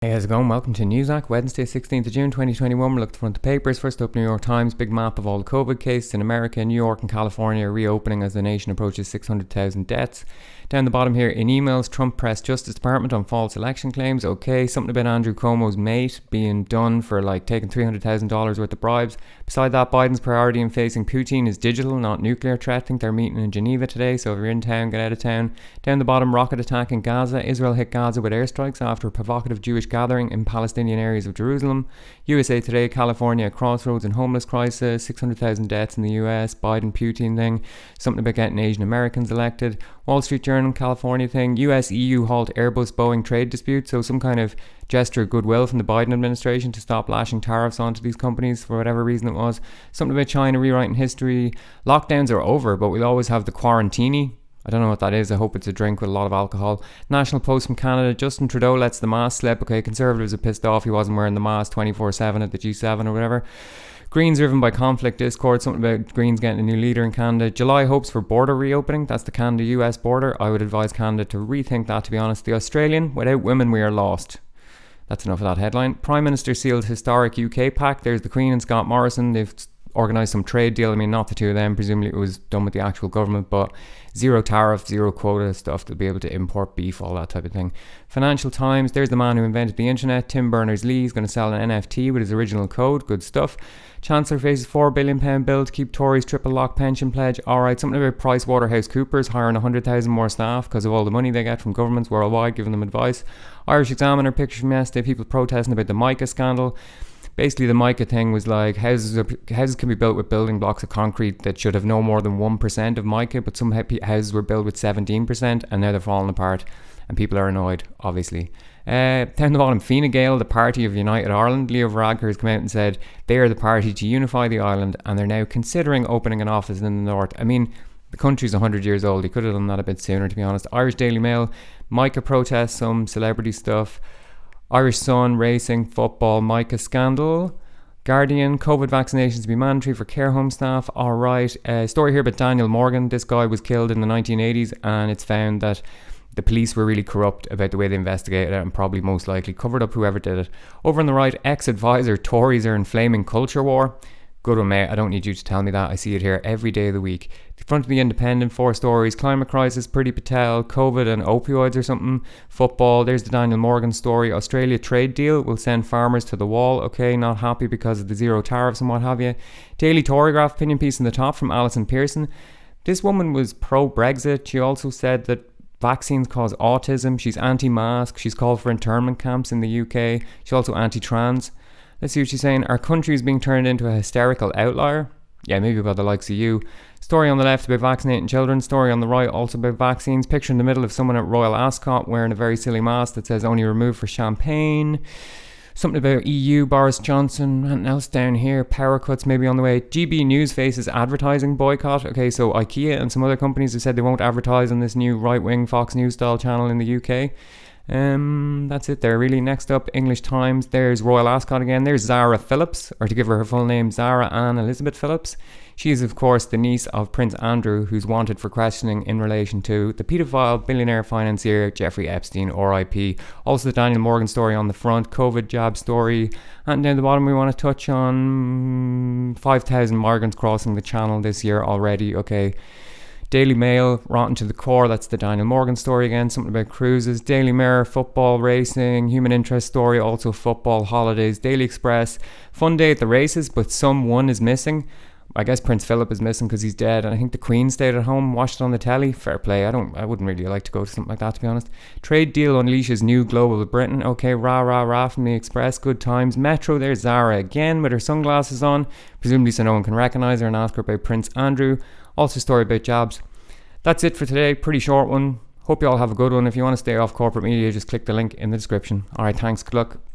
Hey, how's it going? Welcome to Acc Wednesday, 16th of June 2021. We're looking front the papers. First up, New York Times, big map of all the COVID cases in America. New York and California are reopening as the nation approaches 600,000 deaths. Down the bottom here, in emails, Trump pressed Justice Department on false election claims. Okay, something about Andrew Cuomo's mate being done for taking $300,000 worth of bribes. Beside that, Biden's priority in facing Putin is digital, not nuclear threat. I think they're meeting in Geneva today, so if you're in town, get out of town. Down the bottom, rocket attack in Gaza. Israel hit Gaza with airstrikes after a provocative Jewish gathering in Palestinian areas of Jerusalem. USA Today, California at crossroads and homeless crisis. 600,000 deaths in the US. Biden-Putin thing. Something about getting Asian Americans elected. Wall Street Journal, California thing. US-EU halt Airbus-Boeing trade dispute. So some kind of gesture of goodwill from the Biden administration to stop lashing tariffs onto these companies for whatever reason it was. Something about China rewriting history. Lockdowns are over, but we'll always have the quarantini. I don't know what that is. I hope it's a drink with a lot of alcohol. National Post from Canada. Justin Trudeau lets the mask slip. Okay, Conservatives are pissed off he wasn't wearing the mask 24/7 at the G7 or whatever. Greens driven by conflict discord. Something about Greens getting a new leader in Canada. July hopes for border reopening. That's the Canada-US border. I would advise Canada to rethink that, to be honest. The Australian, without women we are lost. That's enough of that headline. Prime Minister sealed historic UK pact. There's the Queen and Scott Morrison. They've organised some trade deal. I mean, not the two of them. Presumably it was done with the actual government, but zero tariff, zero quota stuff. They'll be able to import beef, all that type of thing. Financial Times. There's the man who invented the internet, Tim Berners-Lee. He's going to sell an NFT with his original code. Good stuff. Chancellor faces £4 billion bill to keep Tories triple lock pension pledge. Alright, something about PricewaterhouseCoopers hiring 100,000 more staff because of all the money they get from governments worldwide giving them advice. Irish Examiner picture from yesterday, people protesting about the mica scandal. Basically, the mica thing was like houses can be built with building blocks of concrete that should have no more than 1% of mica, but some houses were built with 17%, and now they're falling apart, and people are annoyed, obviously. Down the bottom, Fine Gael, the party of United Ireland. Leo Varadkar has come out and said they are the party to unify the island, and they're now considering opening an office in the north. I mean, the country's 100 years old. He could have done that a bit sooner, to be honest. Irish Daily Mail, mica protests, some celebrity stuff. Irish Sun, racing, football, mica scandal. Guardian, COVID vaccinations to be mandatory for care home staff. Alright, story here about Daniel Morgan. This guy was killed in the 1980s, and it's found that the police were really corrupt about the way they investigated it and probably most likely covered up whoever did it. Over on the right, ex-advisor, Tories are inflaming culture war. Good one, mate. I don't need you to tell me that. I see it here every day of the week. The front of the Independent, 4 stories. Climate crisis, Priti Patel, COVID and opioids or something. Football, there's the Daniel Morgan story. Australia trade deal will send farmers to the wall. Okay, not happy because of the zero tariffs and what have you. Daily Torygraph opinion piece in the top from Alison Pearson. This woman was pro-Brexit. She also said that vaccines cause autism. She's anti-mask. She's called for internment camps in the UK. She's also anti-trans. Let's see what she's saying. Our country is being turned into a hysterical outlier. Yeah, maybe by the likes of you. Story on the left about vaccinating children. Story on the right also about vaccines. Picture in the middle of someone at Royal Ascot wearing a very silly mask that says only removed for champagne. Something about EU, Boris Johnson, and else down here. Power cuts maybe on the way. GB News faces advertising boycott. Okay, so IKEA and some other companies have said they won't advertise on this new right-wing Fox News style channel in the UK. That's it there really. Next up, English Times. There's Royal Ascot again. There's Zara Phillips, or to give her full name, Zara Ann Elizabeth Phillips. She is, of course, the niece of Prince Andrew, who's wanted for questioning in relation to the paedophile billionaire financier Jeffrey Epstein, RIP. Also the Daniel Morgan story on the front, COVID jab story. And down the bottom we want to touch on 5,000 migrants crossing the channel this year already. Okay. Daily Mail, rotten to the core. That's the Daniel Morgan story again. Something about cruises. Daily Mirror, football, racing, human interest story, also football, holidays. Daily Express, fun day at the races, but someone is missing. I guess Prince Philip is missing because he's dead, and I think the Queen stayed at home, watched it on the telly. Fair play. I wouldn't really like to go to something like that, to be honest. Trade deal unleashes new global with Britain. Okay, rah from the Express. Good times. Metro, there's Zara again with her sunglasses on, presumably so no one can recognise her, and ask her about Prince Andrew. Also story about jabs. That's it for today. Pretty short one. Hope you all have a good one. If you want to stay off corporate media, just click the link in the description. Alright, thanks. Good luck.